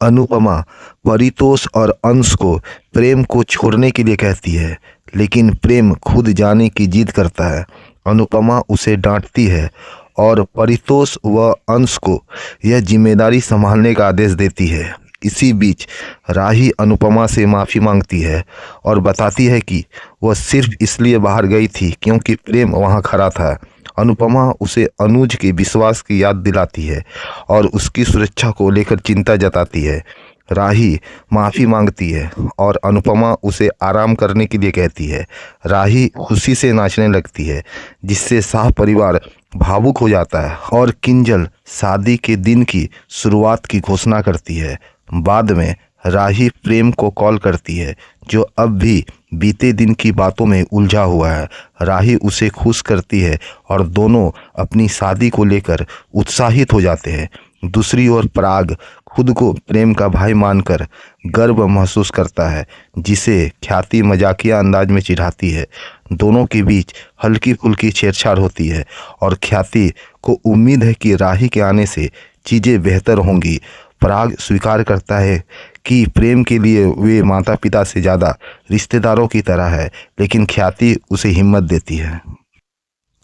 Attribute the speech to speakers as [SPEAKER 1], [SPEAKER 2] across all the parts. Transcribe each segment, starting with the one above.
[SPEAKER 1] अनुपमा परितोष और अंश को प्रेम को छोड़ने के लिए कहती है, लेकिन प्रेम खुद जाने की जिद करता है। अनुपमा उसे डांटती है और परितोष व अंश को यह जिम्मेदारी संभालने का आदेश देती है। इसी बीच राही अनुपमा से माफ़ी मांगती है और बताती है कि वह सिर्फ इसलिए बाहर गई थी क्योंकि प्रेम वहां खड़ा था। अनुपमा उसे अनुज के विश्वास की याद दिलाती है और उसकी सुरक्षा को लेकर चिंता जताती है। राही माफ़ी मांगती है और अनुपमा उसे आराम करने के लिए कहती है। राही खुशी से नाचने लगती है, जिससे शाह परिवार भावुक हो जाता है और किंजल शादी के दिन की शुरुआत की घोषणा करती है। बाद में राही प्रेम को कॉल करती है, जो अब भी बीते दिन की बातों में उलझा हुआ है। राही उसे खुश करती है और दोनों अपनी शादी को लेकर उत्साहित हो जाते हैं। दूसरी ओर पराग खुद को प्रेम का भाई मानकर गर्व महसूस करता है, जिसे ख्याति मजाकिया अंदाज में चिढ़ाती है। दोनों के बीच हल्की फुल्की छेड़छाड़ होती है और ख्याति को उम्मीद है कि राही के आने से चीज़ें बेहतर होंगी। पराग स्वीकार करता है कि प्रेम के लिए वे माता पिता से ज़्यादा रिश्तेदारों की तरह है, लेकिन ख्याति उसे हिम्मत देती है।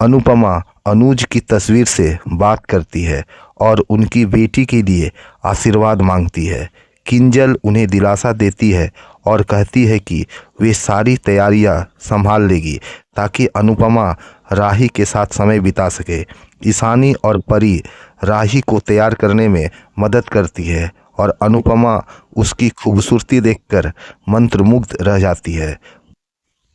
[SPEAKER 1] अनुपमा अनुज की तस्वीर से बात करती है और उनकी बेटी के लिए आशीर्वाद मांगती है। किंजल उन्हें दिलासा देती है और कहती है कि वे सारी तैयारियां संभाल लेगी ताकि अनुपमा राही के साथ समय बिता सके। ईशानी और परी राही को तैयार करने में मदद करती है और अनुपमा उसकी खूबसूरती देखकर मंत्रमुग्ध रह जाती है।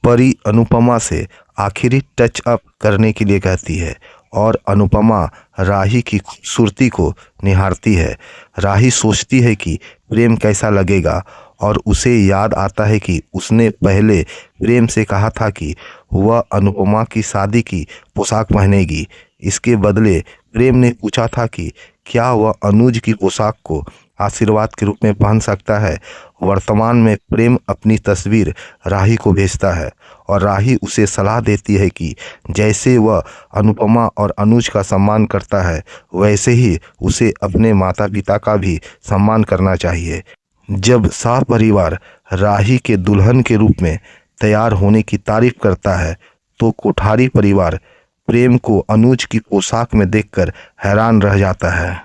[SPEAKER 1] परी अनुपमा से आखिरी टच अप करने के लिए कहती है और अनुपमा राही की खूबसूरती को निहारती है। राही सोचती है कि प्रेम कैसा लगेगा और उसे याद आता है कि उसने पहले प्रेम से कहा था कि वह अनुपमा की शादी की पोशाक पहनेगी। इसके बदले प्रेम ने पूछा था कि क्या वह अनुज की पोशाक को आशीर्वाद के रूप में पहन सकता है। वर्तमान में प्रेम अपनी तस्वीर राही को भेजता है और राही उसे सलाह देती है कि जैसे वह अनुपमा और अनुज का सम्मान करता है, वैसे ही उसे अपने माता पिता का भी सम्मान करना चाहिए। जब शाह परिवार राही के दुल्हन के रूप में तैयार होने की तारीफ करता है, तो कोठारी परिवार प्रेम को अनुज की पोशाक में देखकर हैरान रह जाता है।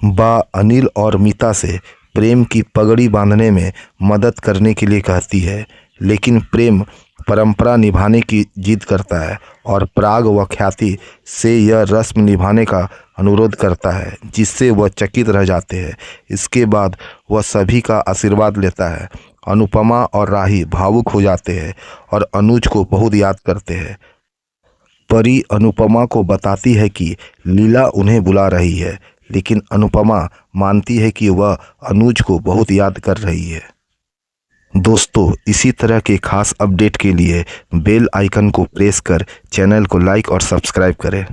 [SPEAKER 1] बा अनिल और मीता से प्रेम की पगड़ी बांधने में मदद करने के लिए कहती है, लेकिन प्रेम परंपरा निभाने की जिद करता है और पराग व ख्याति से यह रस्म निभाने का अनुरोध करता है, जिससे वह चकित रह जाते हैं। इसके बाद वह सभी का आशीर्वाद लेता है। अनुपमा और राही भावुक हो जाते हैं और अनुज को बहुत याद करते हैं। परी अनुपमा को बताती है कि लीला उन्हें बुला रही है, लेकिन अनुपमा मानती है कि वह अनुज को बहुत याद कर रही है। दोस्तों, इसी तरह के खास अपडेट के लिए बेल आइकन को प्रेस कर चैनल को लाइक और सब्सक्राइब करें।